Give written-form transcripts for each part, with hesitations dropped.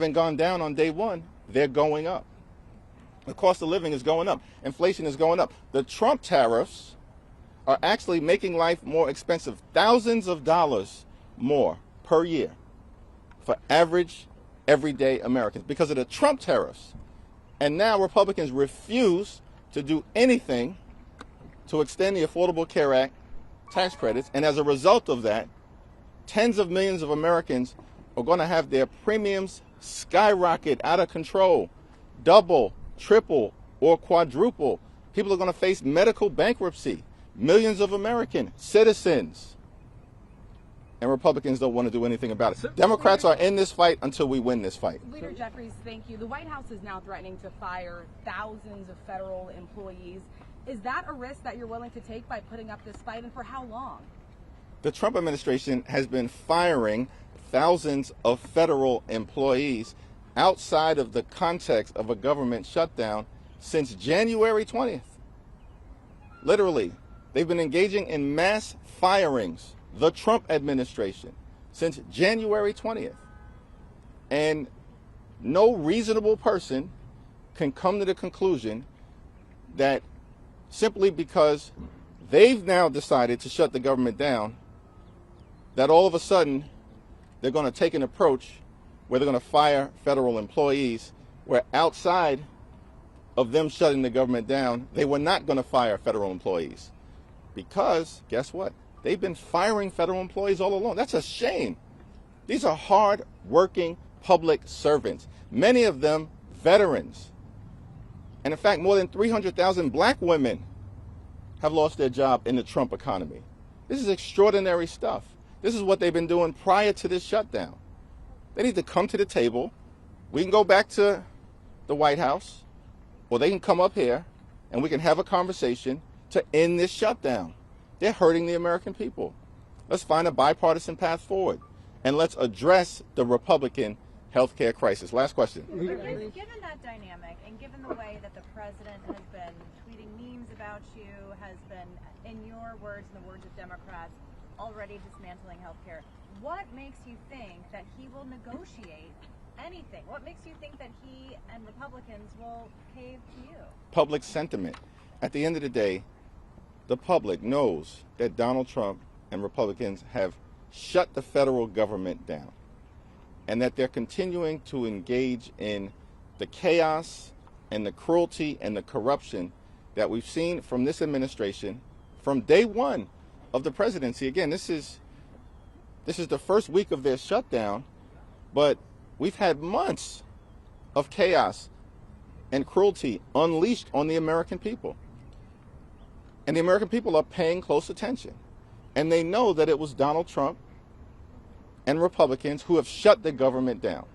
Been gone down on day one, they're going up. The cost of living is going up. Inflation is going up. The Trump tariffs are actually making life more expensive, thousands of dollars more per year for average, everyday Americans because of the Trump tariffs. And now Republicans refuse to do anything to extend the Affordable Care Act tax credits. And as a result of that, tens of millions of Americans are going to have their premiums skyrocket out of control, double, triple, or quadruple. People are going to face medical bankruptcy. Millions of American citizens. And Republicans don't want to do anything about it. Democrats are in this fight until we win this fight. Leader Jeffries, thank you. The White House is now threatening to fire thousands of federal employees. Is that a risk that you're willing to take by putting up this fight, and for how long? The Trump administration has been firing thousands of federal employees outside of the context of a government shutdown since January 20th. Literally, they've been engaging in mass firings, the Trump administration, since January 20th. And no reasonable person can come to the conclusion that simply because they've now decided to shut the government down, that all of a sudden they're going to take an approach where they're going to fire federal employees, where outside of them shutting the government down, they were not going to fire federal employees. Because, guess what? They've been firing federal employees all along. That's a shame. These are hard-working public servants, many of them veterans. And in fact, more than 300,000 black women have lost their job in the Trump economy. This is extraordinary stuff. This is what they've been doing prior to this shutdown. They need to come to the table. We can go back to the White House, or they can come up here and we can have a conversation to end this shutdown. They're hurting the American people. Let's find a bipartisan path forward, and let's address the Republican health care crisis. Last question. Given that dynamic, and given the way that the president has been tweeting memes about you, has been, in your words and the words of Democrats, already dismantling healthcare, what makes you think that he will negotiate anything? What makes you think that he and Republicans will cave to you? Public sentiment. At the end of the day, the public knows that Donald Trump and Republicans have shut the federal government down, and that they're continuing to engage in the chaos and the cruelty and the corruption that we've seen from this administration from day one of the presidency. Again, this is the first week of their shutdown, but we've had months of chaos and cruelty unleashed on the American people. And the American people are paying close attention. And they know that it was Donald Trump and Republicans who have shut the government down.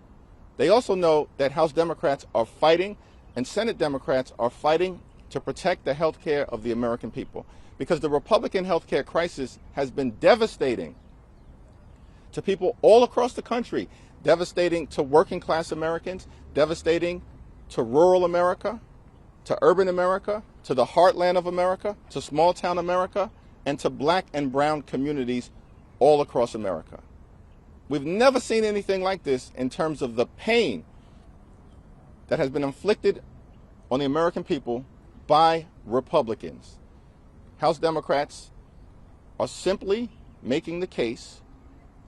They also know that House Democrats are fighting and Senate Democrats are fighting to protect the health care of the American people. Because the Republican health care crisis has been devastating to people all across the country, devastating to working class Americans, devastating to rural America, to urban America, to the heartland of America, to small town America, and to black and brown communities all across America. We've never seen anything like this in terms of the pain that has been inflicted on the American people by Republicans. House Democrats are simply making the case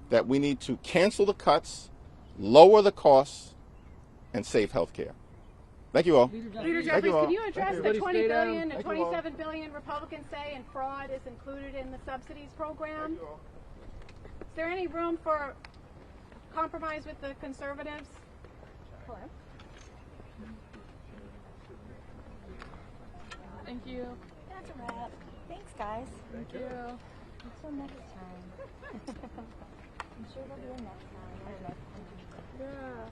that we need to cancel the cuts, lower the costs, and save health care. Thank you all. Leader Jeffries, can you address the $20 billion and $27 billion Republicans say in fraud is included in the subsidies program? Is there any room for compromise with the conservatives? Hello? Thank you. That's a wrap. Thanks, guys. Thank you. Until next time. I'm sure they'll be in next time. Yeah.